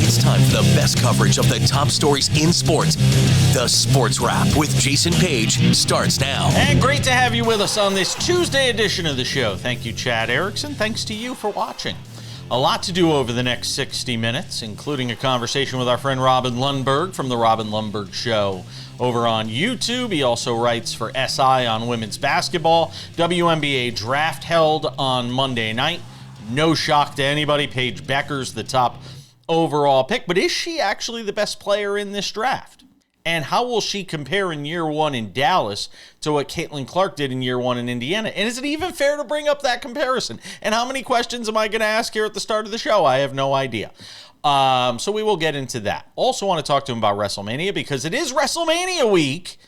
It's time for the best coverage of the top stories in sports. The Sports Wrap with Jason Paige starts now. And great to have you with us on this Tuesday edition of the show. Thank you, Chad Erickson. Thanks to you for watching. A lot to do over the next 60 minutes, including a conversation with our friend Robin Lundberg from the Robin Lundberg Show over on YouTube. He also writes for SI on women's basketball. WNBA Draft held on Monday night. No shock to anybody. Paige Bueckers, the top overall pick. But is she actually the best player in this draft? And how will she compare in year one in Dallas to what Caitlin Clark did in year one in Indiana? And is it even fair to bring up that comparison? And how many questions am I going to ask here at the start of the show? I have no idea. So we will get into that. Also want to talk to him about WrestleMania because it is WrestleMania week.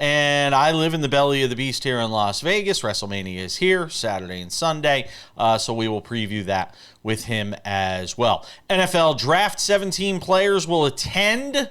And I live in the belly of the beast here in Las Vegas. WrestleMania is here, Saturday and Sunday. So we will preview that with him as well. NFL Draft, 17 players will attend.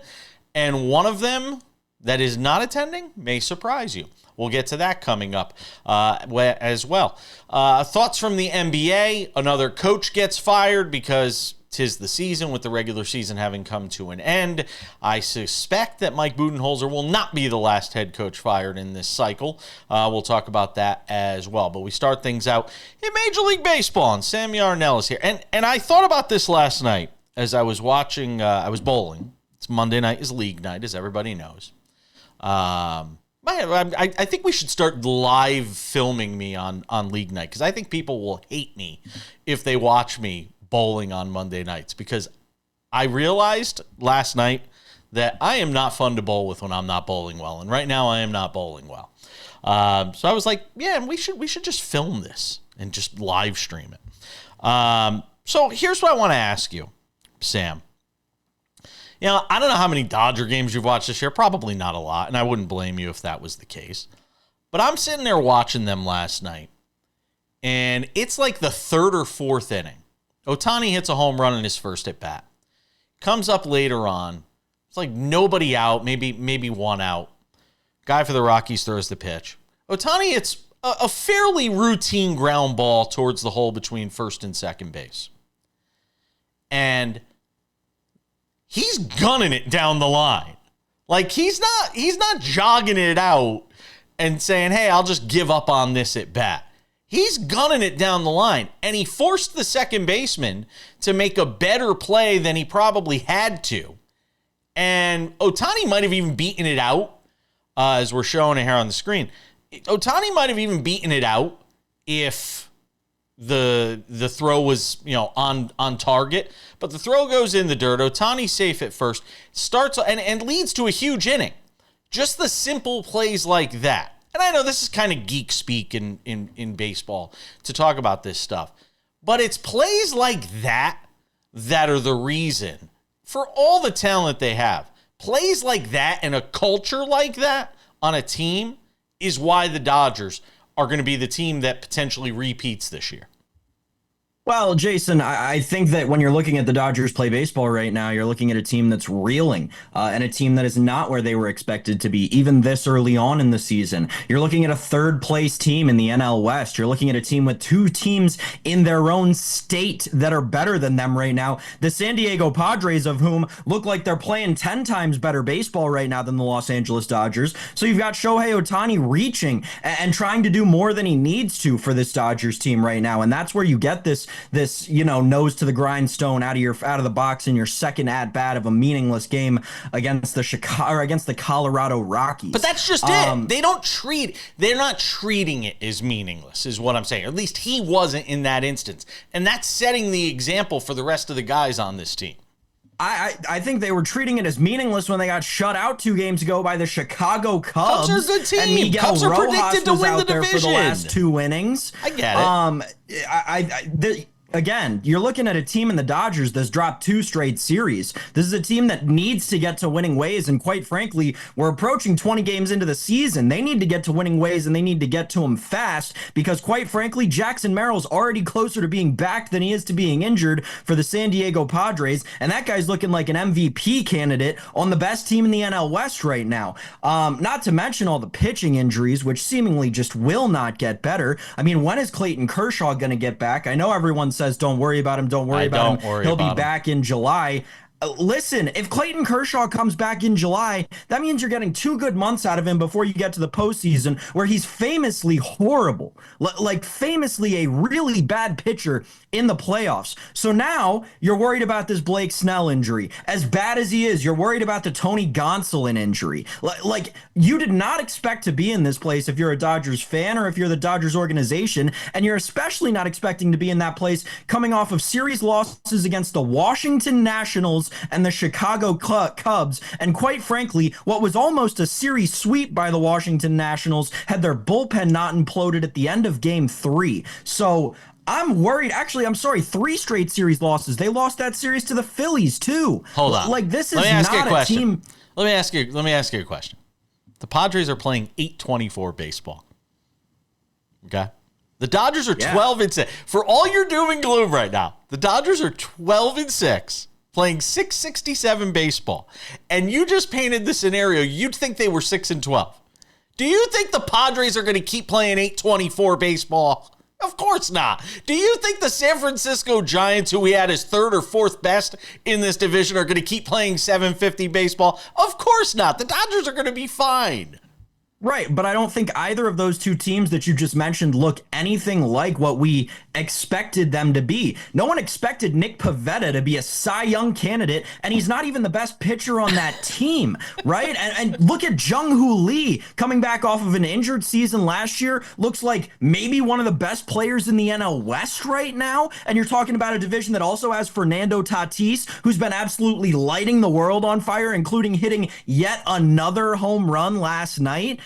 And one of them that is not attending may surprise you. We'll get to that coming up as well. Thoughts from the NBA. Another coach gets fired because 'tis the season, with the regular season having come to an end. I suspect that Mike Budenholzer will not be the last head coach fired in this cycle. We'll talk about that as well. But we start things out in Major League Baseball, and Sam Yarnell is here. And I thought about this last night as I was watching, I was bowling. It's Monday night is league night, as everybody knows. I think we should start live filming me on league night, because I think people will hate me if they watch me bowling on Monday nights, because I realized last night that I am not fun to bowl with when I'm not bowling well, and right now I am not bowling well. So I was like, yeah, we should just film this and just live stream it. So here's what I want to ask you, Sam. You know, I don't know how many Dodger games you've watched this year. Probably not a lot, and I wouldn't blame you if that was the case. But I'm sitting there watching them last night, and it's like the third or fourth inning. Ohtani hits a home run in his first at-bat. Comes up later on. It's like nobody out, maybe one out. Guy for the Rockies throws the pitch. Ohtani hits a fairly routine ground ball towards the hole between first and second base. And he's gunning it down the line. Like, he's not jogging it out and saying, hey, I'll just give up on this at bat. He's gunning it down the line, and he forced the second baseman to make a better play than he probably had to. And Ohtani might have even beaten it out, as we're showing it here on the screen. Ohtani might have even beaten it out if the throw was, on target. But the throw goes in the dirt. Ohtani's safe at first. Starts and leads to a huge inning. Just the simple plays like that. And I know this is kind of geek speak in baseball to talk about this stuff. But it's plays like that that are the reason for all the talent they have. Plays like that and a culture like that on a team is why the Dodgers are going to be the team that potentially repeats this year. Well, Jason, I think that when you're looking at the Dodgers play baseball right now, you're looking at a team that's reeling and a team that is not where they were expected to be, even this early on in the season. You're looking at a third-place team in the NL West. You're looking at a team with two teams in their own state that are better than them right now. The San Diego Padres, of whom look like they're playing 10 times better baseball right now than the Los Angeles Dodgers. So you've got Shohei Ohtani reaching and trying to do more than he needs to for this Dodgers team right now, and that's where you get this nose to the grindstone out of the box in your second at bat of a meaningless game against the Colorado Rockies. But that's just it. They're not treating it as meaningless, is what I'm saying. At least he wasn't in that instance. And that's setting the example for the rest of the guys on this team. I think they were treating it as meaningless when they got shut out 2 games ago by the Chicago Cubs. Cubs are a good team. And Miguel Cubs are Rojas predicted to was win out the there division for the last 2 innings. I get it. Again, you're looking at a team in the Dodgers that's dropped 2 straight series. This is a team that needs to get to winning ways, and quite frankly, we're approaching 20 games into the season. They need to get to winning ways, and they need to get to them fast, because quite frankly, Jackson Merrill's already closer to being back than he is to being injured for the San Diego Padres, and that guy's looking like an MVP candidate on the best team in the NL West right now. Not to mention all the pitching injuries, which seemingly just will not get better. I mean, when is Clayton Kershaw going to get back? I know everyone says don't worry about him, don't worry about him. He'll be back in July. Listen, if Clayton Kershaw comes back in July, that means you're getting 2 good months out of him before you get to the postseason, where he's famously horrible, like famously a really bad pitcher in the playoffs. So now you're worried about this Blake Snell injury. As bad as he is, you're worried about the Tony Gonsolin injury. Like, you did not expect to be in this place if you're a Dodgers fan or if you're the Dodgers organization, and you're especially not expecting to be in that place coming off of series losses against the Washington Nationals and the Chicago Cubs, and quite frankly, what was almost a series sweep by the Washington Nationals had their bullpen not imploded at the end of Game 3. So I'm worried. Actually, I'm sorry, 3 straight series losses. They lost that series to the Phillies too. Hold on. Like, this is not a team. Let me ask you a question. The Padres are playing 8-24 baseball. Okay? The Dodgers are 12-6. For all your doom and gloom right now, the Dodgers are 12-6, playing 667 baseball. And you just painted the scenario. You'd think they were 6-12. Do you think the Padres are going to keep playing 8-24 baseball? Of course not. Do you think the San Francisco Giants, who we had as 3rd or 4th best in this division, are going to keep playing 750 baseball? Of course not. The Dodgers are going to be fine. Right, but I don't think either of those 2 teams that you just mentioned look anything like what we expected them to be. No one expected Nick Pivetta to be a Cy Young candidate, and he's not even the best pitcher on that team, right? And look at Jung-Hoo Lee coming back off of an injured season last year. Looks like maybe one of the best players in the NL West right now, and you're talking about a division that also has Fernando Tatis, who's been absolutely lighting the world on fire, including hitting yet another home run last night.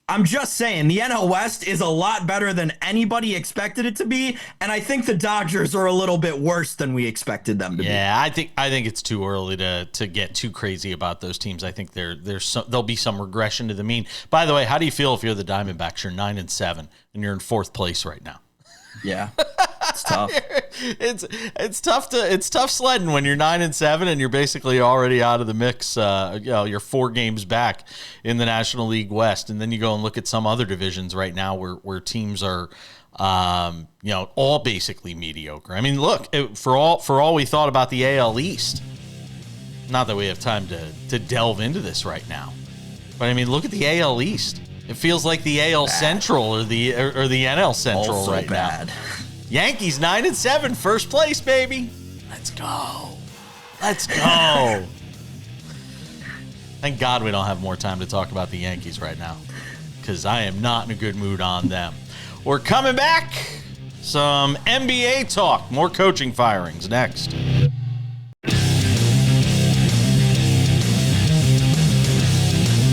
I'm just saying, the NL West is a lot better than anybody expected it to be, and I think the Dodgers are a little bit worse than we expected them to be. Yeah, I think it's too early to get too crazy about those teams. I think there'll be some regression to the mean. By the way, how do you feel if you're the Diamondbacks? You're 9-7 and you're in 4th place right now. Yeah, it's tough. It's tough sledding when you're 9-7 and you're basically already out of the mix. You're 4 games back in the National League West, and then you go and look at some other divisions right now where teams are, all basically mediocre. I mean, look, for all we thought about the AL East, not that we have time to delve into this right now, but I mean, look at the AL East. It feels like the AL Central or the NL Central also right bad. now. Yankees 9-7, 1st place, baby. Let's go. Thank God we don't have more time to talk about the Yankees right now, because I am not in a good mood on them. We're coming back. Some NBA talk. More coaching firings next.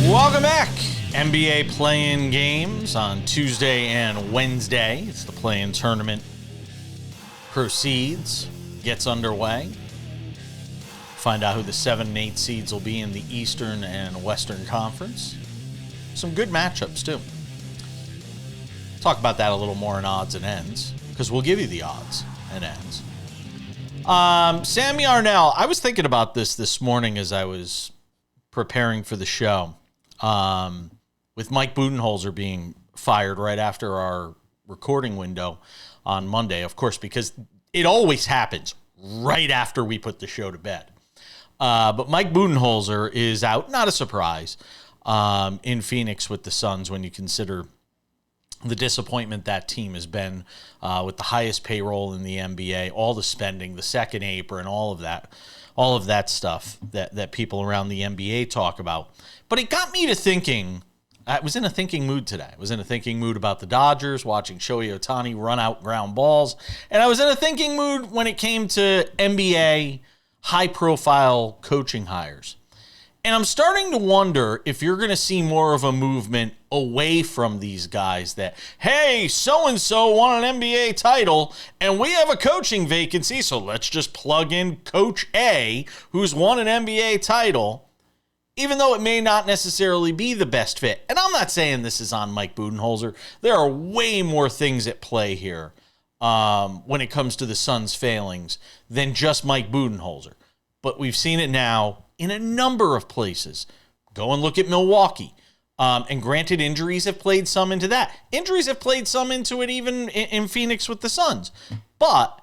Welcome back. NBA play-in games on Tuesday and Wednesday. It's the play-in tournament proceeds, gets underway. Find out who the 7 and 8 seeds will be in the Eastern and Western Conference. Some good matchups, too. Talk about that a little more in odds and ends, because we'll give you the odds and ends. Sammy Arnell, I was thinking about this morning as I was preparing for the show. With Mike Budenholzer being fired right after our recording window on Monday, of course, because it always happens right after we put the show to bed. But Mike Budenholzer is out, not a surprise, in Phoenix with the Suns when you consider the disappointment that team has been with the highest payroll in the NBA, all the spending, the second apron, all of that stuff that people around the NBA talk about. But it got me to thinking. I was in a thinking mood today. I was in a thinking mood about the Dodgers, watching Shohei Ohtani run out ground balls. And I was in a thinking mood when it came to NBA high-profile coaching hires. And I'm starting to wonder if you're going to see more of a movement away from these guys that, hey, so-and-so won an NBA title, and we have a coaching vacancy, so let's just plug in Coach A, who's won an NBA title, even though it may not necessarily be the best fit. And I'm not saying this is on Mike Budenholzer. There are way more things at play here when it comes to the Suns' failings than just Mike Budenholzer. But we've seen it now in a number of places. Go and look at Milwaukee. And granted, injuries have played some into that. Injuries have played some into it even in Phoenix with the Suns. But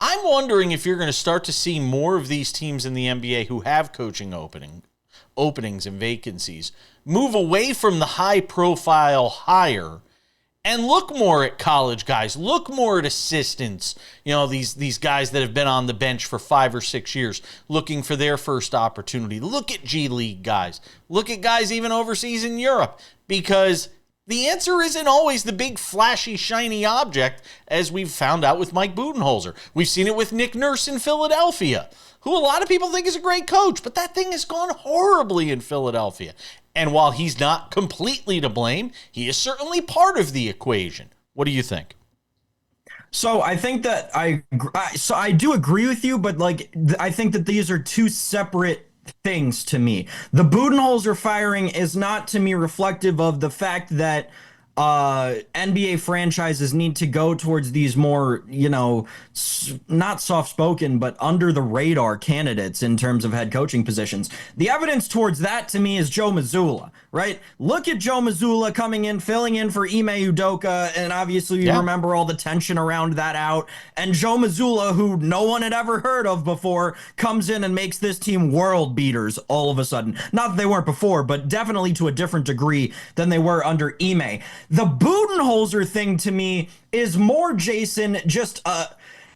I'm wondering if you're going to start to see more of these teams in the NBA who have coaching openings and vacancies move away from the high-profile hire and look more at college guys, look more at assistants, these guys that have been on the bench for 5 or 6 years looking for their first opportunity. Look at G League guys. Look at guys even overseas in Europe, because the answer isn't always the big, flashy, shiny object, as we've found out with Mike Budenholzer. We've seen it with Nick Nurse in Philadelphia, who a lot of people think is a great coach, but that thing has gone horribly in Philadelphia. And while he's not completely to blame, he is certainly part of the equation. What do you think? So I think that I do agree with you, but I think that these are two separate things to me. The Budenholzer firing is not to me reflective of the fact that NBA franchises need to go towards these more, not soft-spoken, but under-the-radar candidates in terms of head coaching positions. The evidence towards that, to me, is Joe Mazzulla, right? Look at Joe Mazzulla coming in, filling in for Ime Udoka, and obviously you remember all the tension around that out. And Joe Mazzulla, who no one had ever heard of before, comes in and makes this team world beaters all of a sudden. Not that they weren't before, but definitely to a different degree than they were under Ime. The Budenholzer thing to me is more, Jason, just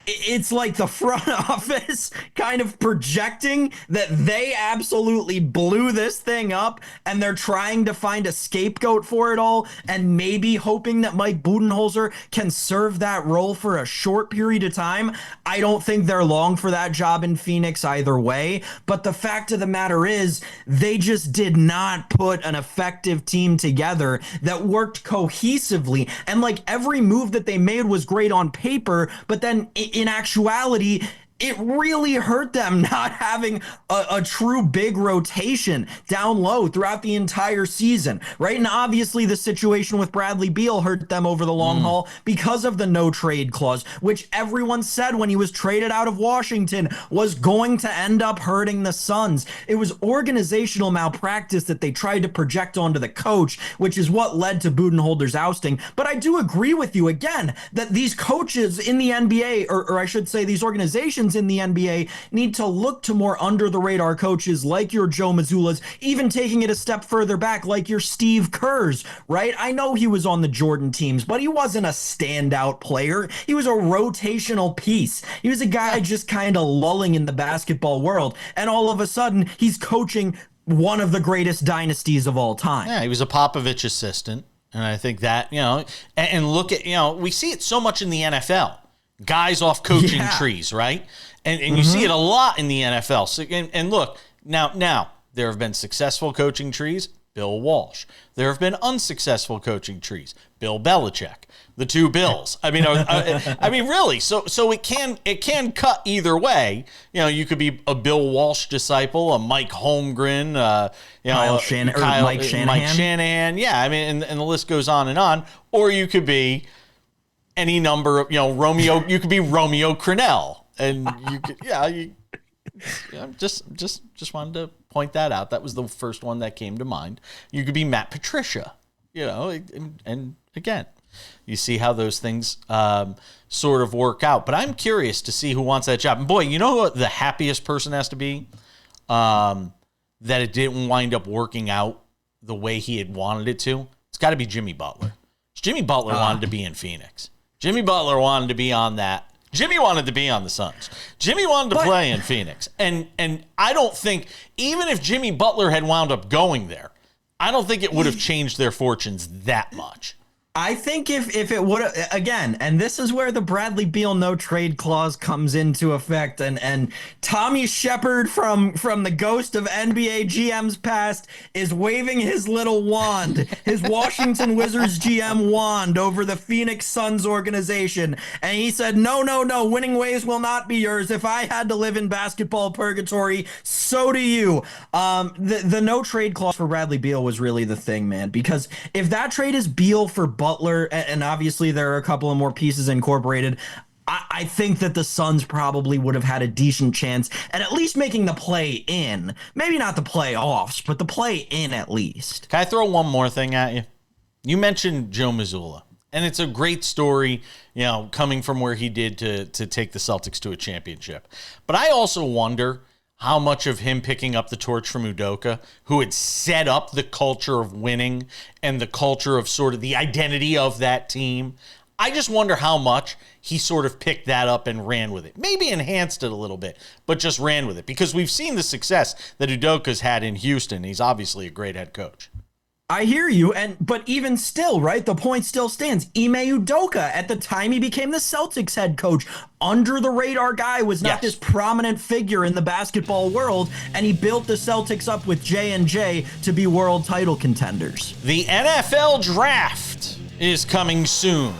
it's like the front office kind of projecting that they absolutely blew this thing up and they're trying to find a scapegoat for it all, and maybe hoping that Mike Budenholzer can serve that role for a short period of time. I don't think they're long for that job in Phoenix either way, but the fact of the matter is they just did not put an effective team together that worked cohesively, and every move that they made was great on paper, but then in actuality, it really hurt them not having a true big rotation down low throughout the entire season, right? And obviously the situation with Bradley Beal hurt them over the long haul because of the no trade clause, which everyone said when he was traded out of Washington was going to end up hurting the Suns. It was organizational malpractice that they tried to project onto the coach, which is what led to Budenholzer's ousting. But I do agree with you again that these coaches in the NBA, or I should say these organizations in the NBA, need to look to more under-the-radar coaches like your Joe Mazzulla's, even taking it a step further back like your Steve Kerr's, right? I know he was on the Jordan teams, but he wasn't a standout player. He was a rotational piece. He was a guy just kind of lulling in the basketball world, and all of a sudden, he's coaching one of the greatest dynasties of all time. Yeah, he was a Popovich assistant, and I think that, and look at, we see it so much in the NFL. Guys off coaching trees, right? And you see it a lot in the NFL. So, and look, now there have been successful coaching trees, Bill Walsh. There have been unsuccessful coaching trees, Bill Belichick, the two Bills. I mean, really. So it can cut either way. You could be a Bill Walsh disciple, a Mike Holmgren, Mike Shanahan. Mike Shanahan. Yeah, I mean, and the list goes on and on. Or you could be any number of, Romeo. You could be Romeo Crennel, and you could, just wanted to point that out. That was the first one that came to mind. You could be Matt Patricia, and again, you see how those things sort of work out. But I'm curious to see who wants that job. And boy, you know what the happiest person has to be? That it didn't wind up working out the way he had wanted it to. It's got to be Jimmy Butler. Jimmy Butler wanted to be in Phoenix. Jimmy Butler wanted to be on that. Jimmy wanted to be on the Suns. Jimmy wanted to play in Phoenix. And I don't think, even if Jimmy Butler had wound up going there, I don't think it would have changed their fortunes that much. I think if it would, again, and this is where the Bradley Beal no trade clause comes into effect, and Tommy Shepard from the ghost of NBA GM's past is waving his little wand, his Washington Wizards GM wand over the Phoenix Suns organization, and he said, no, winning ways will not be yours. If I had to live in basketball purgatory, so do you. The no trade clause for Bradley Beal was really the thing, man, because if that trade is Beal for Butler, and obviously there are a couple of more pieces incorporated, I think that the Suns probably would have had a decent chance at least making the play in. Maybe not the playoffs, but the play in at least. Can I throw one more thing at you? You mentioned Joe Mazzulla. And it's a great story, coming from where he did to take the Celtics to a championship. But I also wonder how much of him picking up the torch from Udoka, who had set up the culture of winning and the culture of sort of the identity of that team. I just wonder how much he sort of picked that up and ran with it. Maybe enhanced it a little bit, but just ran with it. Because we've seen the success that Udoka's had in Houston. He's obviously a great head coach. I hear you, but even still, right, the point still stands. Ime Udoka, at the time he became the Celtics head coach, under the radar guy, was not this prominent figure in the basketball world, and he built the Celtics up with J&J to be world title contenders. The NFL Draft is coming soon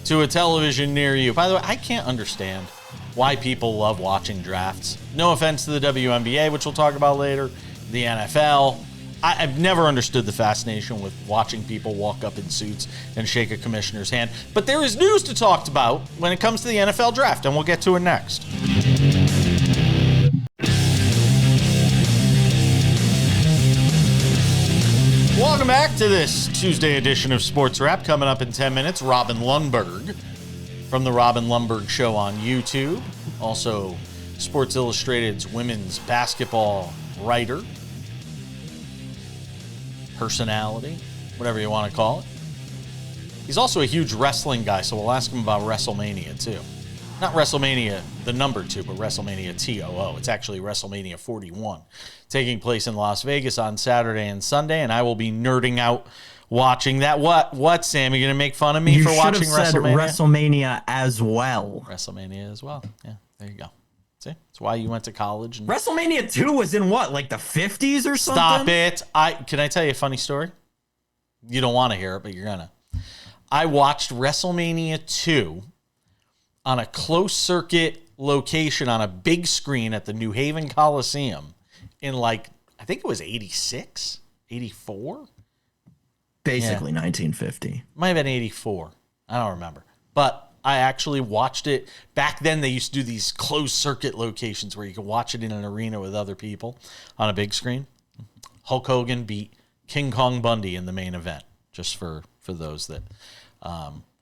to a television near you. By the way, I can't understand why people love watching drafts. No offense to the WNBA, which we'll talk about later, the NFL. I've never understood the fascination with watching people walk up in suits and shake a commissioner's hand. But there is news to talk about when it comes to the NFL Draft, and we'll get to it next. Welcome back to this Tuesday edition of Sports Wrap. Coming up in 10 minutes, Robin Lundberg from the Robin Lundberg Show on YouTube. Also, Sports Illustrated's women's basketball writer. Personality, whatever you want to call it. He's also a huge wrestling guy, so we'll ask him about WrestleMania too. Not WrestleMania the number 2, but WrestleMania TOO. It's actually WrestleMania 41, taking place in Las Vegas on Saturday and Sunday, and I will be nerding out watching that. What, Sam? You gonna make fun of me for watching WrestleMania? You should have said WrestleMania as well. WrestleMania as well. Yeah, there you go. See, that's why you went to college. And WrestleMania 2 was in what, like the 50s or something? Stop it. Can I tell you a funny story? You don't want to hear it, but you're gonna. I watched WrestleMania 2 on a closed circuit location on a big screen at the New Haven Coliseum in I think it was 86, 84? Basically 1950. Might have been 84. I don't remember. But I actually watched it. Back then, they used to do these closed circuit locations where you could watch it in an arena with other people on a big screen. Hulk Hogan beat King Kong Bundy in the main event, just for those that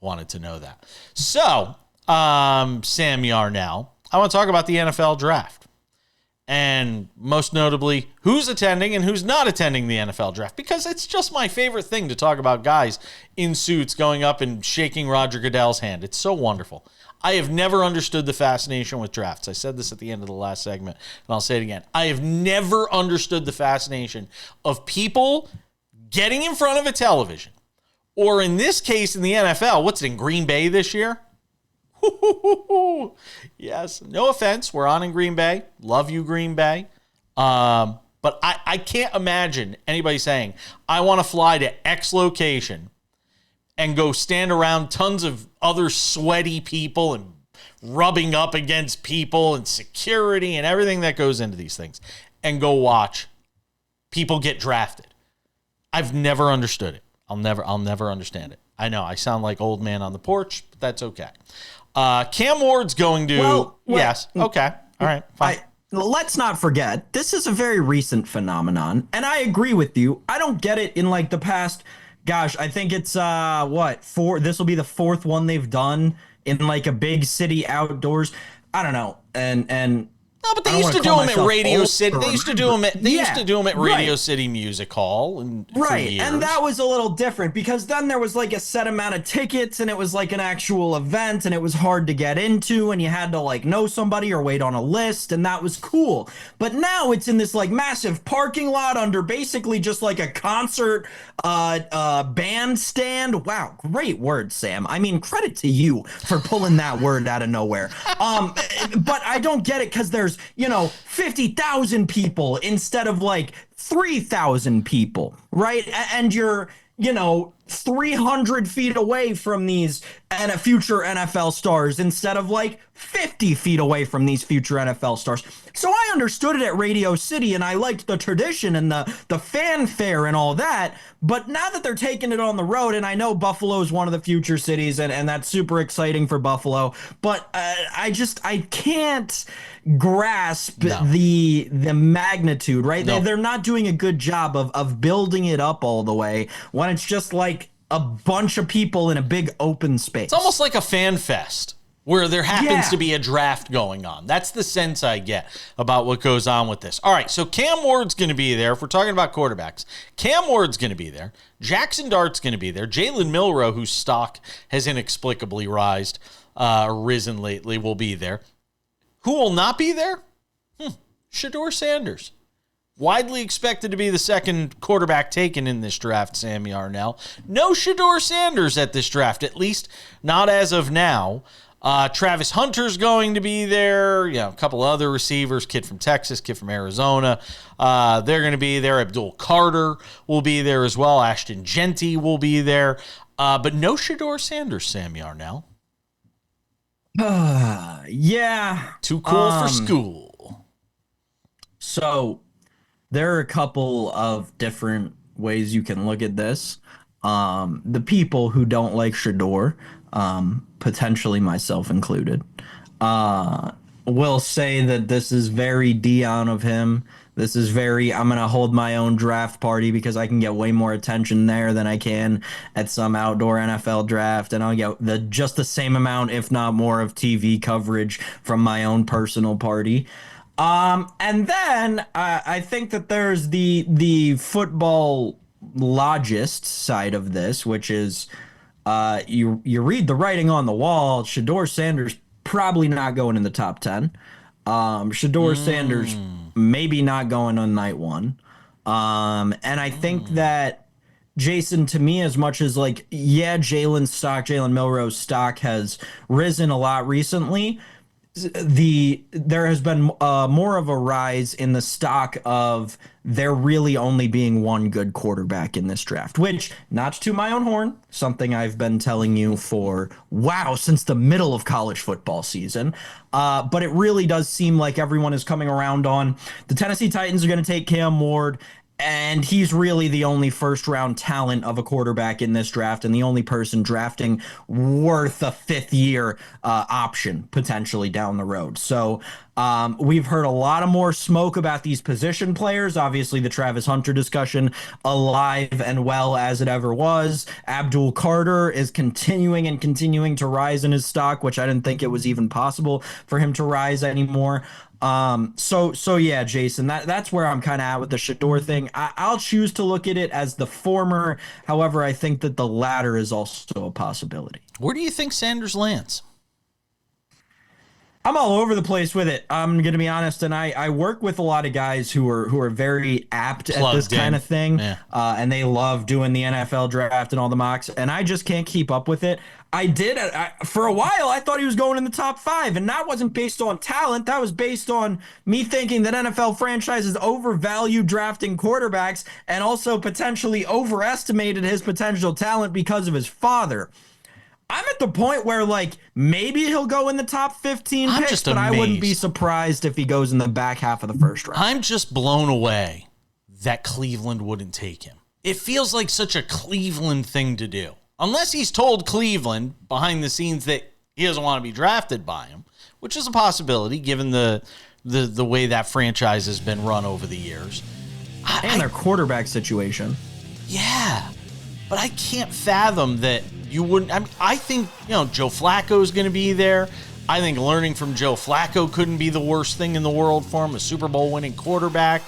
wanted to know that. So, Sam Yarnell, I want to talk about the NFL Draft. And most notably, who's attending and who's not attending the NFL Draft. Because it's just my favorite thing to talk about guys in suits going up and shaking Roger Goodell's hand. It's so wonderful. I have never understood the fascination with drafts. I said this at the end of the last segment, and I'll say it again. I have never understood the fascination of people getting in front of a television, or in this case, in the NFL, what's it, in Green Bay this year? Yes, no offense. We're on in Green Bay. Love you, Green Bay. But I can't imagine anybody saying, I want to fly to X location and go stand around tons of other sweaty people and rubbing up against people and security and everything that goes into these things and go watch people get drafted. I've never understood it. I'll never understand it. I know I sound like old man on the porch, but that's okay. Cam Ward's going to... Yes. Okay. All right. Fine. Let's not forget, this is a very recent phenomenon, and I agree with you. I don't get it in the past... Gosh, I think it's, four... This will be the 4th one they've done in, a big city outdoors. I don't know. And no, but they used to do them at Radio City. They used to do them at Radio City Music Hall, for years. And that was a little different because then there was a set amount of tickets, and it was an actual event, and it was hard to get into, and you had to know somebody or wait on a list, and that was cool. But now it's in this massive parking lot under basically just a concert bandstand. Wow, great word, Sam. I mean, credit to you for pulling that word out of nowhere. But I don't get it because there's 50,000 people instead of 3,000 people, right? And you're 300 feet away from these future NFL stars instead of 50 feet away from these future NFL stars. So I understood it at Radio City, and I liked the tradition and the fanfare and all that. But now that they're taking it on the road, and I know Buffalo is one of the future cities, and that's super exciting for Buffalo, but I can't grasp the magnitude, right? No. They're not doing a good job of building it up all the way when it's just a bunch of people in a big open space. It's almost like a fan fest where there happens to be a draft going on. That's the sense I get about what goes on with this. All right, so Cam Ward's going to be there. If we're talking about quarterbacks, Cam Ward's going to be there. Jackson Dart's going to be there. Jalen Milroe, whose stock has inexplicably risen lately, will be there. Who will not be there? Shedeur Sanders. Widely expected to be the second quarterback taken in this draft, Sammy Arnell. No Shedeur Sanders at this draft, at least not as of now. Travis Hunter's going to be there. A couple other receivers, kid from Texas, kid from Arizona. They're going to be there. Abdul Carter will be there as well. Ashton Genty will be there. But no Shedeur Sanders, Sammy Arnell. Yeah. Too cool for school. So there are a couple of different ways you can look at this. The people who don't like Shedeur, potentially myself included, will say that this is very Dion of him. This is very, I'm going to hold my own draft party because I can get way more attention there than I can at some outdoor NFL draft. And I'll get just the same amount, if not more, of TV coverage from my own personal party. And then I think that there's the football logist side of this, which is you read the writing on the wall. Shedeur Sanders probably not going in the top 10. Shedeur Sanders maybe not going on night one. And I think that Jason, to me, as much as Jalen Milroe's stock has risen a lot recently, there has been more of a rise in the stock of there really only being one good quarterback in this draft, which, not to my own horn, something I've been telling you since the middle of college football season. But it really does seem like everyone is coming around on the Tennessee Titans are going to take Cam Ward. And he's really the only first-round talent of a quarterback in this draft and the only person drafting worth a fifth-year option potentially down the road. So we've heard a lot of more smoke about these position players. Obviously, the Travis Hunter discussion alive and well as it ever was. Abdul Carter is continuing to rise in his stock, which I didn't think it was even possible for him to rise anymore. So yeah, Jason, that's where I'm kind of at with the Shedeur thing. I'll choose to look at it as the former. However, I think that the latter is also a possibility. Where do you think Sanders lands? I'm all over the place with it. I'm going to be honest, and I work with a lot of guys who are very apt at this kind of thing, and they love doing the NFL draft and all the mocks, and I just can't keep up with it. For a while, I thought he was going in the top 5, and that wasn't based on talent. That was based on me thinking that NFL franchises overvalue drafting quarterbacks and also potentially overestimated his potential talent because of his father. I'm at the point where, maybe he'll go in the top 15 picks, but I wouldn't be surprised if he goes in the back half of the first round. I'm just blown away that Cleveland wouldn't take him. It feels like such a Cleveland thing to do. Unless he's told Cleveland behind the scenes that he doesn't want to be drafted by him, which is a possibility given the way that franchise has been run over the years. And their quarterback situation. Yeah, but I can't fathom that you wouldn't. I think, Joe Flacco is going to be there. I think learning from Joe Flacco couldn't be the worst thing in the world for him, a Super Bowl winning quarterback.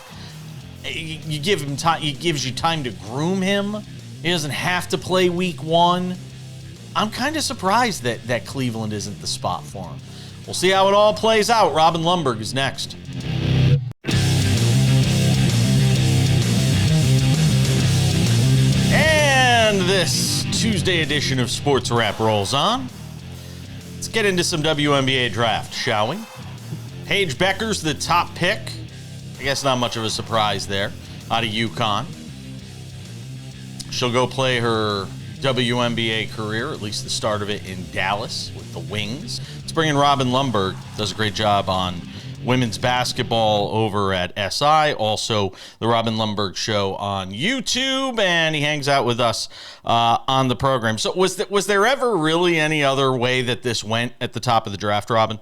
You give him time, he gives you time to groom him. He doesn't have to play week 1. I'm kind of surprised that Cleveland isn't the spot for him. We'll see how it all plays out. Robin Lundberg is next. And this Tuesday edition of SportsWrap rolls on. Let's get into some WNBA draft, shall we? Paige Bueckers, the top pick. I guess not much of a surprise there, out of UConn. She'll go play her WNBA career, at least the start of it, in Dallas with the Wings. Let's bring in Robin Lundberg. Does a great job on women's basketball over at SI. Also, the Robin Lundberg Show on YouTube, and he hangs out with us on the program. So was there ever really any other way that this went at the top of the draft, Robin?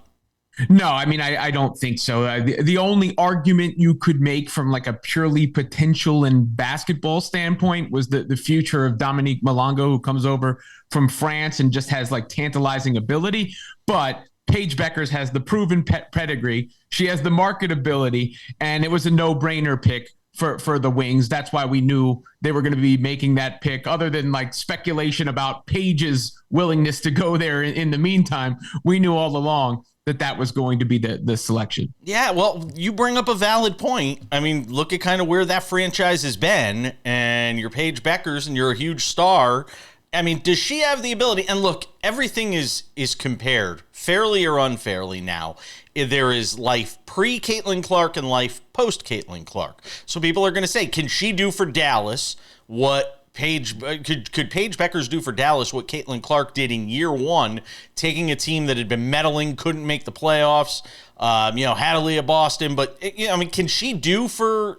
No, I mean, I don't think so. The only argument you could make from like a purely potential and basketball standpoint was the future of Dominique Malongo, who comes over from France and just has like tantalizing ability. But Paige Bueckers has the proven pedigree. She has the marketability, and it was a no-brainer pick for the Wings. That's why we knew they were going to be making that pick. Other than like speculation about Paige's willingness to go there in the meantime, we knew all along that was going to be the selection. Yeah, well, you bring up a valid point. I mean, look at kind of where that franchise has been, and you're Paige Bueckers, and you're a huge star. I mean, does she have the ability? And look, everything is compared, fairly or unfairly now. There is life pre-Caitlin Clark and life post-Caitlin Clark. So people are going to say, can she do for Dallas what could Paige Bueckers do for Dallas what Caitlin Clark did in year one, taking a team that had been meddling, couldn't make the playoffs, had to leave Boston, but I mean, can she do for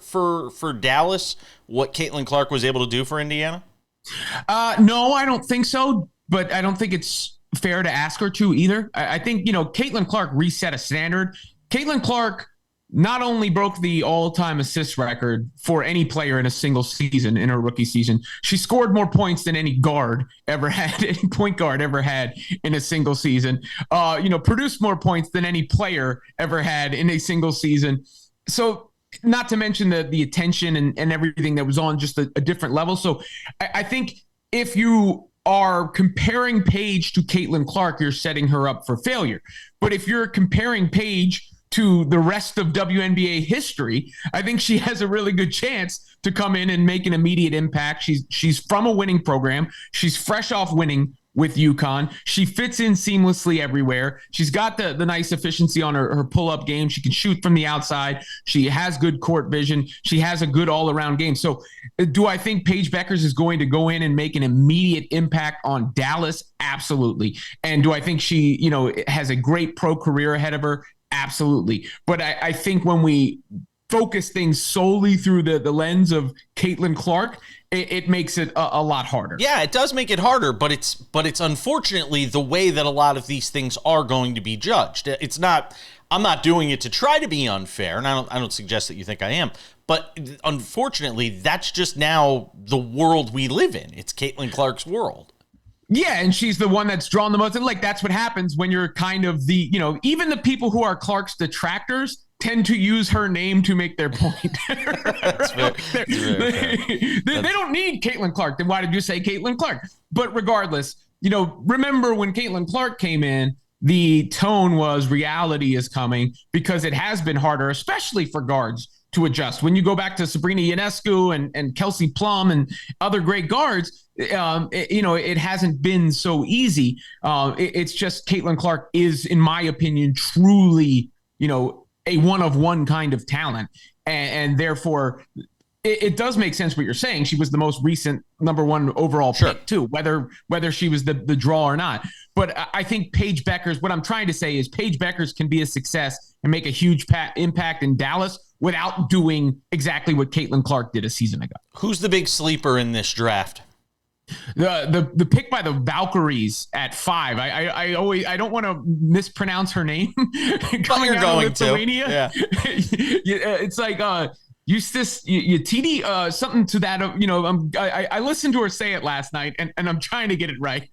Dallas what Caitlin Clark was able to do for Indiana? No, I don't think so, but I don't think it's fair to ask her to either. I think, Caitlin Clark reset a standard. Caitlin Clark not only broke the all-time assist record for any player in a single season in her rookie season, she scored more points than any guard ever had, any point guard ever had in a single season, produced more points than any player ever had in a single season. So not to mention the attention and everything that was on just a different level. So I think if you are comparing Paige to Caitlin Clark, you're setting her up for failure. But if you're comparing Paige to the rest of WNBA history, I think she has a really good chance to come in and make an immediate impact. She's from a winning program. She's fresh off winning with UConn. She fits in seamlessly everywhere. She's got the nice efficiency on her pull-up game. She can shoot from the outside. She has good court vision. She has a good all-around game. So do I think Paige Bueckers is going to go in and make an immediate impact on Dallas? Absolutely. And do I think she, has a great pro career ahead of her? Absolutely. But I think when we focus things solely through the lens of Caitlin Clark, it makes it a lot harder. Yeah, it does make it harder, but it's unfortunately the way that a lot of these things are going to be judged. It's not. I'm not doing it to try to be unfair, and I don't suggest that you think I am. But unfortunately, that's just now the world we live in. It's Caitlin Clark's world. Yeah, and she's the one that's drawn the most. And that's what happens when you're kind of even the people who are Clark's detractors tend to use her name to make their point. They don't need Caitlin Clark. Then why did you say Caitlin Clark? But regardless, remember when Caitlin Clark came in, the tone was reality is coming, because it has been harder, especially for guards, to adjust. When you go back to Sabrina Ionescu and Kelsey Plum and other great guards, it hasn't been so easy. It's just Caitlin Clark is, in my opinion, truly, a one-of-one kind of talent. And therefore, it does make sense what you're saying. She was the most recent number one overall pick, too, whether she was the draw or not. But I think Paige Bueckers, what I'm trying to say is Paige Bueckers can be a success and make a huge impact in Dallas without doing exactly what Caitlin Clark did a season ago. Who's the big sleeper in this draft? The pick by the Valkyries at 5. I don't want to mispronounce her name. Coming out of Lithuania. Yeah. It's like Eustace Yatidi, something to that. I listened to her say it last night, and I'm trying to get it right.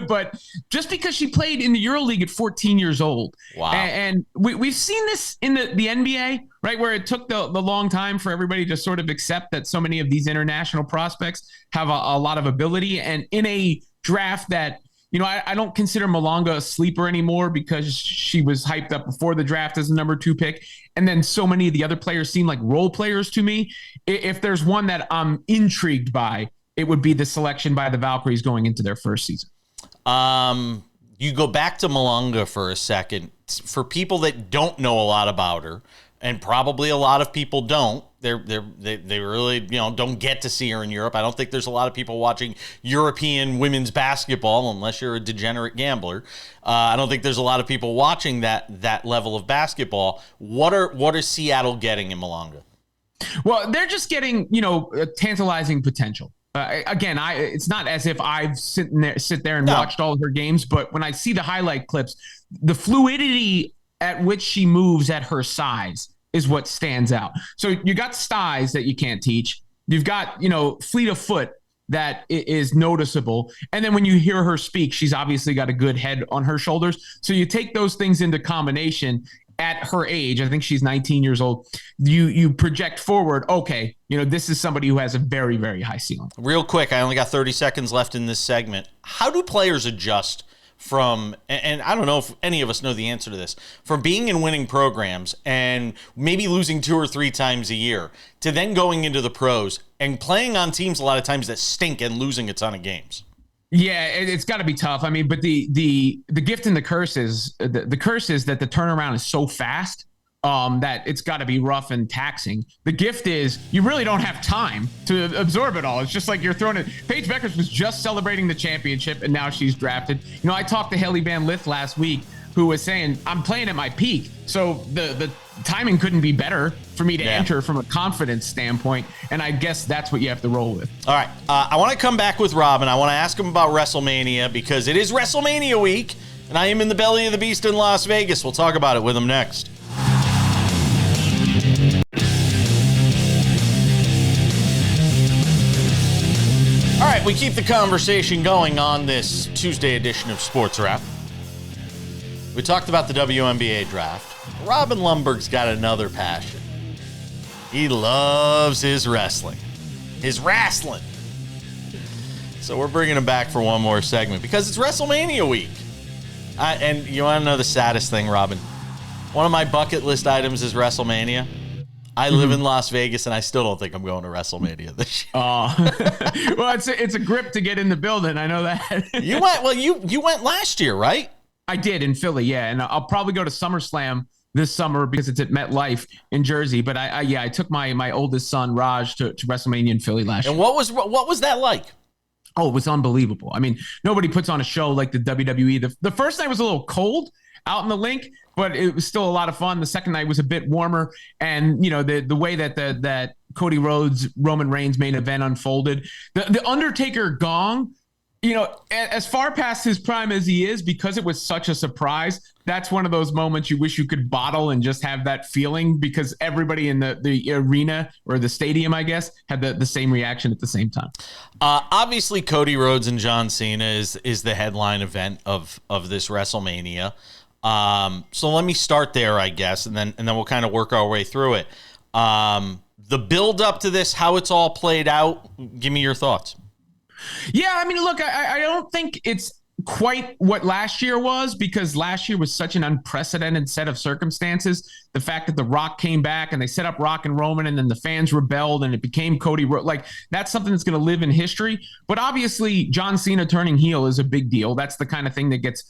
But just because she played in the EuroLeague at 14 years old, wow, and we've seen this in the NBA, right, where it took the long time for everybody to sort of accept that so many of these international prospects have a lot of ability, and in a draft that. I don't consider Malonga a sleeper anymore because she was hyped up before the draft as a number 2 pick. And then so many of the other players seem like role players to me. If there's one that I'm intrigued by, it would be the selection by the Valkyries going into their first season. You go back to Malonga for a second. For people that don't know a lot about her, and probably a lot of people don't, they really don't get to see her in Europe. I don't think there's a lot of people watching European women's basketball unless you're a degenerate gambler. I don't think there's a lot of people watching that level of basketball. What are Seattle getting in Malonga? Well, they're just getting a tantalizing potential. Again, it's not as if I've sit there and watched all of her games, but when I see the highlight clips, the fluidity at which she moves at her size is what stands out. So you got size that you can't teach. You've got, fleet of foot that is noticeable. And then when you hear her speak, she's obviously got a good head on her shoulders. So you take those things into combination at her age. I think she's 19 years old. You project forward, okay, this is somebody who has a very, very high ceiling. Real quick, I only got 30 seconds left in this segment. How do players adjust from, and I don't know if any of us know the answer to this, from being in winning programs and maybe losing 2 or 3 times a year to then going into the pros and playing on teams a lot of times that stink and losing a ton of games? Yeah, it's got to be tough. I mean, but the gift and the curse is the curse is that the turnaround is so fast that it's got to be rough and taxing. The gift is you really don't have time to absorb it all. It's just like you're throwing it. Paige Bueckers was just celebrating the championship, and now she's drafted. I talked to Haley Van Lith last week, who was saying, I'm playing at my peak. So the timing couldn't be better for me to enter from a confidence standpoint. And I guess that's what you have to roll with. All right. I want to come back with Robin. I want to ask him about WrestleMania because it is WrestleMania week, and I am in the belly of the beast in Las Vegas. We'll talk about it with him next. All right, we keep the conversation going on this Tuesday edition of SportsWrap. We talked about the WNBA Draft. Robin Lundberg's got another passion. He loves his wrestling. His wrestling. So we're bringing him back for one more segment because it's WrestleMania week. And you want to know the saddest thing, Robin? One of my bucket list items is WrestleMania. I live in Las Vegas, and I still don't think I'm going to WrestleMania this year. Well, it's a grip to get in the building. I know that. You went. Well, you went last year, right? I did in Philly, yeah, and I'll probably go to SummerSlam this summer because it's at MetLife in Jersey. But I took my oldest son Raj to WrestleMania in Philly last year. And what was that like? Oh, it was unbelievable. I mean, nobody puts on a show like the WWE. The first night was a little cold out in the link, but it was still a lot of fun. The second night was a bit warmer, and the way that Cody Rhodes Roman Reigns main event unfolded, the Undertaker gong, as far past his prime as he is, because it was such a surprise. That's one of those moments you wish you could bottle and just have that feeling, because everybody in the arena or the stadium, I guess, had the same reaction at the same time. Obviously, Cody Rhodes and John Cena is the headline event of this WrestleMania. So let me start there, I guess, and then we'll kind of work our way through it. The build up to this, how it's all played out. Give me your thoughts. Yeah, I mean, look, I don't think it's quite what last year was, because last year was such an unprecedented set of circumstances. The fact that The Rock came back and they set up Rock and Roman, and then the fans rebelled and it became Cody Rhodes. Like, that's something that's going to live in history. But obviously, John Cena turning heel is a big deal. That's the kind of thing that gets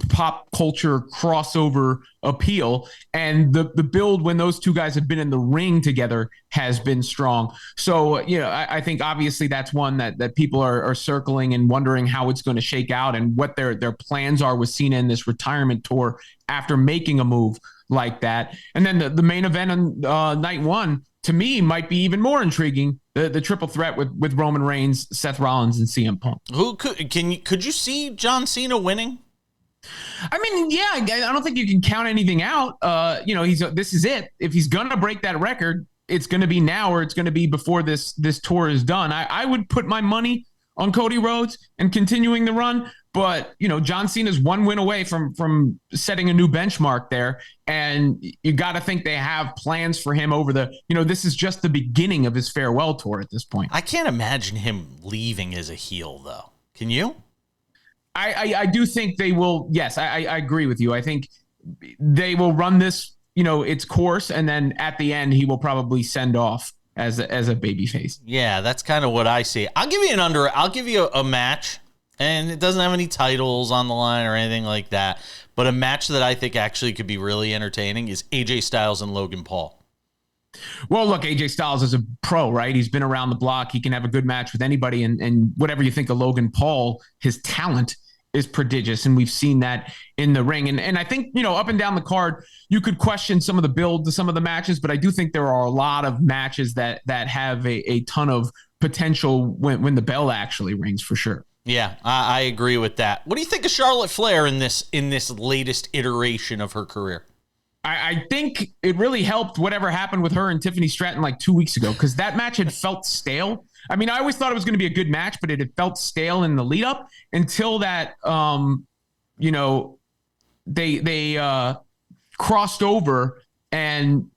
pop culture crossover appeal, and the build when those two guys have been in the ring together has been strong. So I think obviously that's one that people are circling and wondering how it's going to shake out and what their plans are with Cena in this retirement tour after making a move like that. And then the main event on night one, to me, might be even more intriguing. The triple threat with Roman Reigns, Seth Rollins, and CM Punk. Could you see John Cena winning? I mean, yeah, I don't think you can count anything out. This is it. If he's gonna break that record, it's gonna be now, or it's gonna be before this tour is done. I would put my money on Cody Rhodes and continuing the run, but John Cena's one win away from setting a new benchmark there, and you got to think they have plans for him over this is just the beginning of his farewell tour at this point. I can't imagine him leaving as a heel, though. Can you? I do think they will. Yes, I agree with you. I think they will run this, its course, and then at the end, he will probably send off as a babyface. Yeah, that's kind of what I see. I'll give you a match, and it doesn't have any titles on the line or anything like that, but a match that I think actually could be really entertaining is AJ Styles and Logan Paul. Well, look, AJ Styles is a pro, right? He's been around the block. He can have a good match with anybody, and whatever you think of Logan Paul, his talent is prodigious, and we've seen that in the ring. And I think, up and down the card, you could question some of the build to some of the matches, but I do think there are a lot of matches that have a ton of potential when the bell actually rings, for sure. Yeah, I agree with that. What do you think of Charlotte Flair in this latest iteration of her career? I think it really helped whatever happened with her and Tiffany Stratton like 2 weeks ago, because that match had felt stale. I mean, I always thought it was going to be a good match, but it had felt stale in the lead up until that, they crossed over and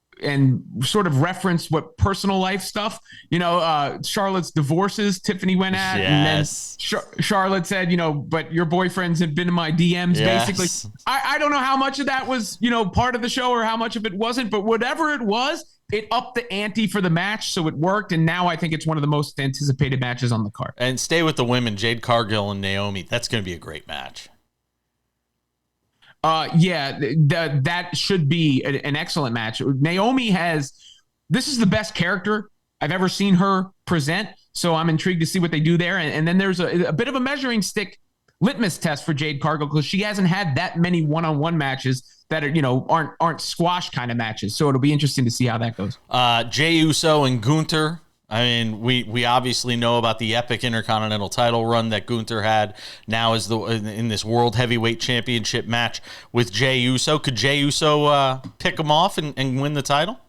sort of referenced what personal life stuff, Charlotte's divorces Tiffany went at. Yes. And then Charlotte said, but your boyfriends have been in my DMs, basically. I don't know how much of that was, part of the show or how much of it wasn't, but whatever it was, it upped the ante for the match. So it worked. And now I think it's one of the most anticipated matches on the card. And stay with the women, Jade Cargill and Naomi. That's going to be a great match. That should be an excellent match. Naomi this is the best character I've ever seen her present. So I'm intrigued to see what they do there. And then there's a bit of a measuring stick litmus test for Jade Cargill, because she hasn't had that many one-on-one matches that are, aren't squash kind of matches. So it'll be interesting to see how that goes. Jey Uso and Gunther. I mean, we obviously know about the epic Intercontinental title run that Gunther had. Now is in this World Heavyweight Championship match with Jey Uso. Could Jey Uso pick him off and win the title?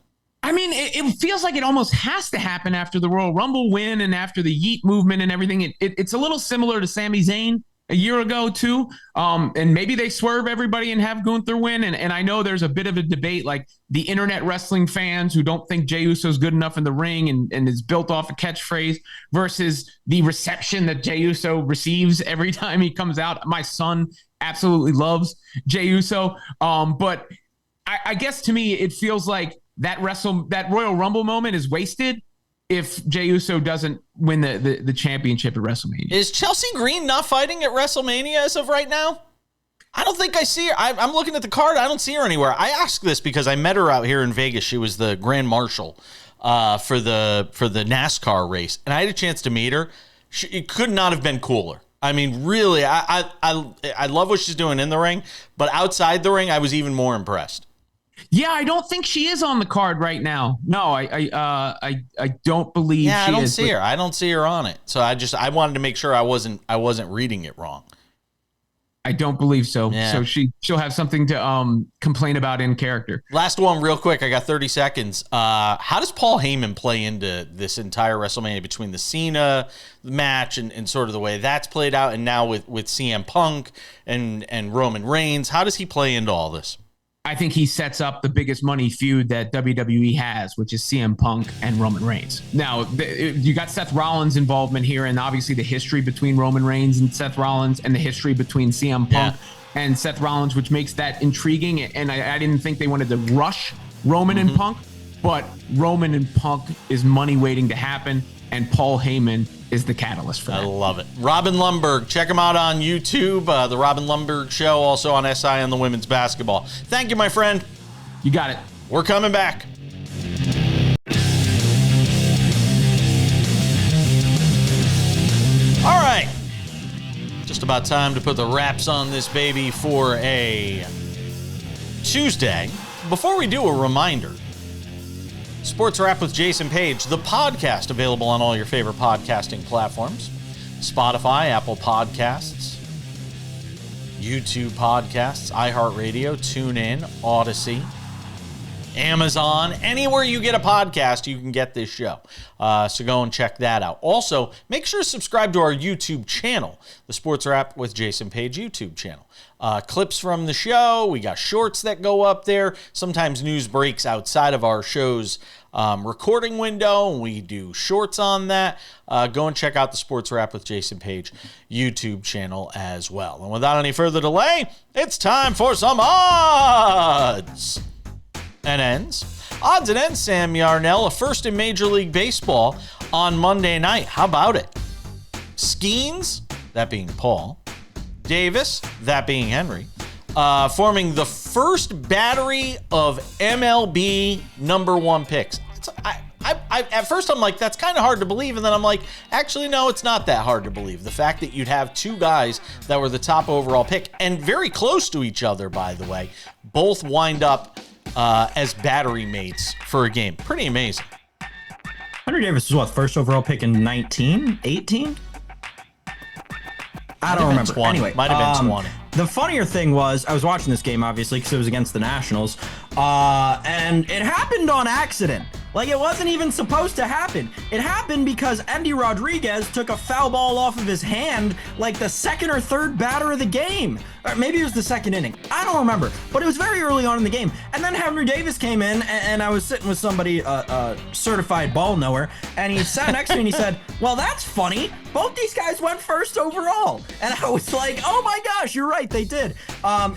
I mean, it feels like it almost has to happen after the Royal Rumble win and after the Yeet movement and everything. It's a little similar to Sami Zayn a year ago too. And maybe they swerve everybody and have Gunther win. And I know there's a bit of a debate, like the internet wrestling fans who don't think Jey Uso is good enough in the ring and is built off a catchphrase versus the reception that Jey Uso receives every time he comes out. My son absolutely loves Jey Uso. But I guess to me, it feels like that Royal Rumble moment is wasted if Jey Uso doesn't win the championship at WrestleMania. Is Chelsea Green not fighting at WrestleMania as of right now? I don't think I see her. I'm looking at the card. I don't see her anywhere. I ask this because I met her out here in Vegas. She was the Grand Marshal for the NASCAR race, and I had a chance to meet her. It could not have been cooler. I mean, really, I love what she's doing in the ring, but outside the ring, I was even more impressed. Yeah, I don't think she is on the card right now. No, I don't believe. Yeah, I don't see her. I don't see her on it. So I wanted to make sure I wasn't reading it wrong. I don't believe so. Yeah. So she'll have something to complain about in character. Last one, real quick. I got 30 seconds. How does Paul Heyman play into this entire WrestleMania between the Cena match and sort of the way that's played out, and now with CM Punk and Roman Reigns? How does he play into all this? I think he sets up the biggest money feud that WWE has, which is CM Punk and Roman Reigns. Now, you got Seth Rollins' involvement here, and obviously the history between Roman Reigns and Seth Rollins, and the history between CM Punk and Seth Rollins, which makes that intriguing. And I didn't think they wanted to rush Roman and Punk, but Roman and Punk is money waiting to happen, and Paul Heyman is the catalyst for that. I love it. Robin Lundberg, check him out on YouTube, the Robin Lundberg Show, also on SI on the women's basketball. Thank you, my friend. You got it. We're coming back. All right. Just about time to put the wraps on this baby for a Tuesday. Before we do, a reminder. Sports Wrap with Jason Paige, the podcast available on all your favorite podcasting platforms. Spotify, Apple Podcasts, YouTube Podcasts, iHeartRadio, TuneIn, Odyssey, Amazon. Anywhere you get a podcast, you can get this show. So go and check that out. Also, make sure to subscribe to our YouTube channel, the Sports Wrap with Jason Paige YouTube channel. Clips from the show. We got shorts that go up there. Sometimes news breaks outside of our show's recording window, and we do shorts on that. Go and check out the Sports Wrap with Jason Paige YouTube channel as well. And without any further delay, it's time for some odds and ends. Odds and ends, Sam Yarnell, a first in Major League Baseball on Monday night. How about it? Skeens, that being Paul, Davis, that being Henry, forming the first battery of MLB number one picks. At first I'm like, that's kind of hard to believe, and then I'm like, actually, no, it's not that hard to believe. The fact that you'd have two guys that were the top overall pick, and very close to each other, by the way, both wind up as battery mates for a game. Pretty amazing. Henry Davis was what, first overall pick in 19, 18? I don't remember. 20. Anyway, might have been 20. The funnier thing was, I was watching this game, obviously, because it was against the Nationals. And it happened on accident. Like, it wasn't even supposed to happen. It happened because Andy Rodriguez took a foul ball off of his hand like the second or third batter of the game. Or maybe it was the second inning. I don't remember. But it was very early on in the game. And then Henry Davis came in, and I was sitting with somebody, a certified ball knower, and he sat next to me and he said, well, that's funny. Both these guys went first overall. And I was like, oh my gosh, you're right, they did.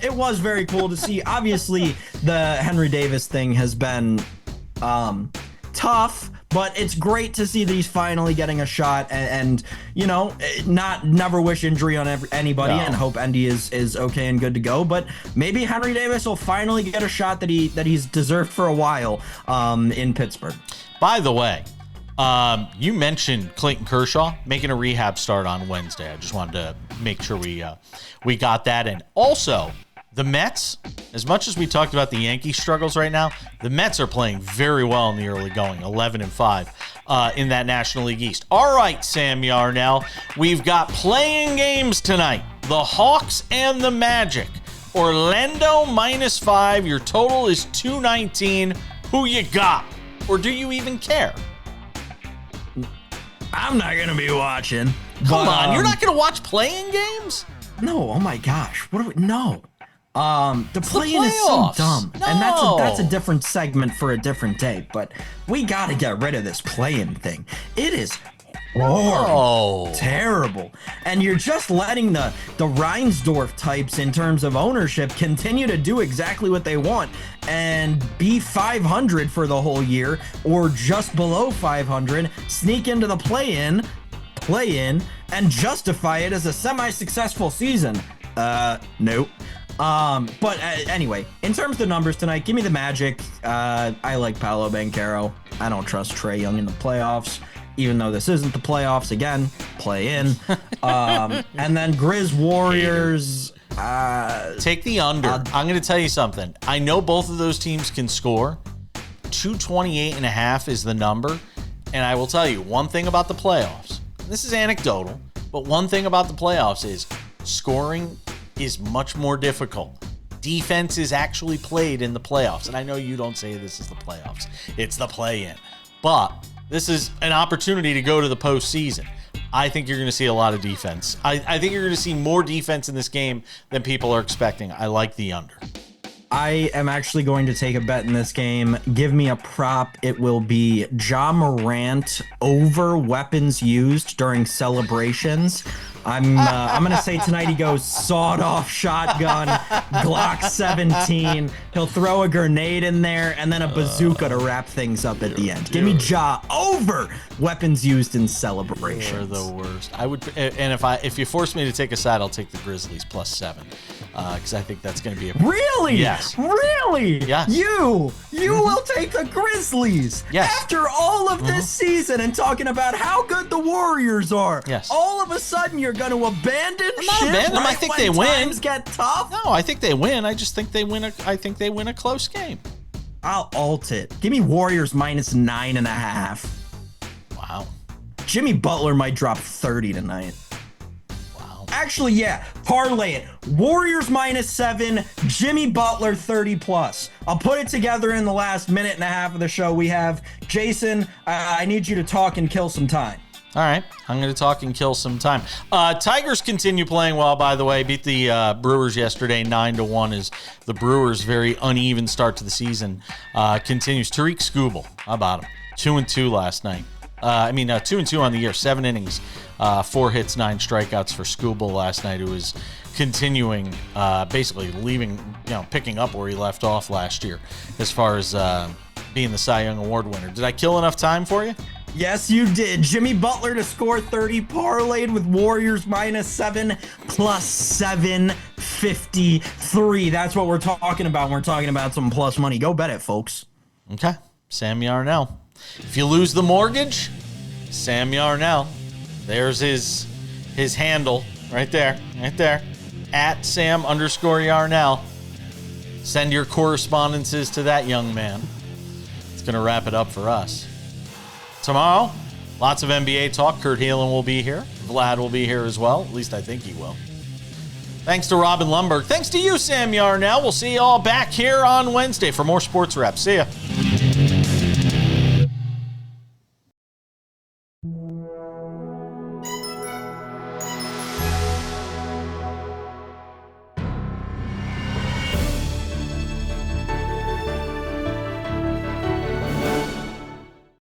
It was very cool to see. Obviously, the Henry Davis thing has been tough, but it's great to see that he's finally getting a shot, and you know, never wish injury on anybody, and hope Andy is okay and good to go. But maybe Henry Davis will finally get a shot that he's deserved for a while in Pittsburgh. By the way, you mentioned Clayton Kershaw making a rehab start on Wednesday. I just wanted to make sure we got that in. Also, the Mets, as much as we talked about the Yankees' struggles right now, the Mets are playing very well in the early going, 11-5 in that National League East. All right, Sam Yarnell, we've got playing games tonight. The Hawks and the Magic. Orlando -5. Your total is 219. Who you got? Or do you even care? I'm not going to be watching. Come on, you're not going to watch playing games? No, oh my gosh. No. The play-in is so dumb, no. and that's a different segment for a different day. But we gotta get rid of this play-in thing. It is horrible, terrible, and you're just letting the Reinsdorf types in terms of ownership continue to do exactly what they want and be 500 for the whole year or just below 500, sneak into the play-in, and justify it as a semi-successful season. Nope. But anyway, in terms of the numbers tonight, give me the Magic. I like Paolo Banchero. I don't trust Trae Young in the playoffs, even though this isn't the playoffs. Again, play in. And then Grizz Warriors. Take the under. I'm going to tell you something. I know both of those teams can score. 228.5 is the number. And I will tell you one thing about the playoffs. This is anecdotal, but one thing about the playoffs is scoring is much more difficult. Defense is actually played in the playoffs. And I know you don't say this is the playoffs. It's the play-in. But this is an opportunity to go to the postseason. I think you're going to see a lot of defense. I think you're going to see more defense in this game than people are expecting. I like the under. I am actually going to take a bet in this game. Give me a prop. It will be Ja Morant over weapons used during celebrations. I'm gonna say tonight he goes sawed-off shotgun, Glock 17. He'll throw a grenade in there and then a bazooka to wrap things up at the end. Give me Ja over weapons used in celebrations. You're the worst. I would, and if you force me to take a side, I'll take the Grizzlies +7 because I think that's going to be a really. Yes. Really? Yes. You will take the Grizzlies. Yes. After all of this season and talking about how good the Warriors are. Yes. All of a sudden you're going to abandon I'm not ship abandoning them. right I think when they win. times get tough? No, I think they win. I just think they win. I think they win a close game. I'll alt it. Give me Warriors -9.5. Wow. Jimmy Butler might drop 30 tonight. Wow. Actually, yeah. Parlay it. Warriors -7. Jimmy Butler 30+. I'll put it together in the last minute and a half of the show we have. Jason, I need you to talk and kill some time. All right, I'm going to talk and kill some time. Tigers continue playing well, by the way. Beat the Brewers yesterday 9-1 as the Brewers' very uneven start to the season continues. Tariq Skubal, how about him? 2-2 last night. 2-2 on the year, 7 innings, 4 hits, 9 strikeouts for Skubal last night, who was continuing, basically picking up where he left off last year as far as being the Cy Young Award winner. Did I kill enough time for you? Yes, you did. Jimmy Butler to score 30, parlayed with Warriors -7 +753. That's what we're talking about. We're talking about some plus money. Go bet it, folks. Okay. Sam Yarnell. If you lose the mortgage, Sam Yarnell. There's his handle right there. At Sam_Yarnell. Send your correspondences to that young man. It's going to wrap it up for us. Tomorrow, lots of NBA talk. Kurt Heelan will be here. Vlad will be here as well. At least I think he will. Thanks to Robin Lundberg. Thanks to you, Sam Yarnell. We'll see you all back here on Wednesday for more Sports Wrap. See ya.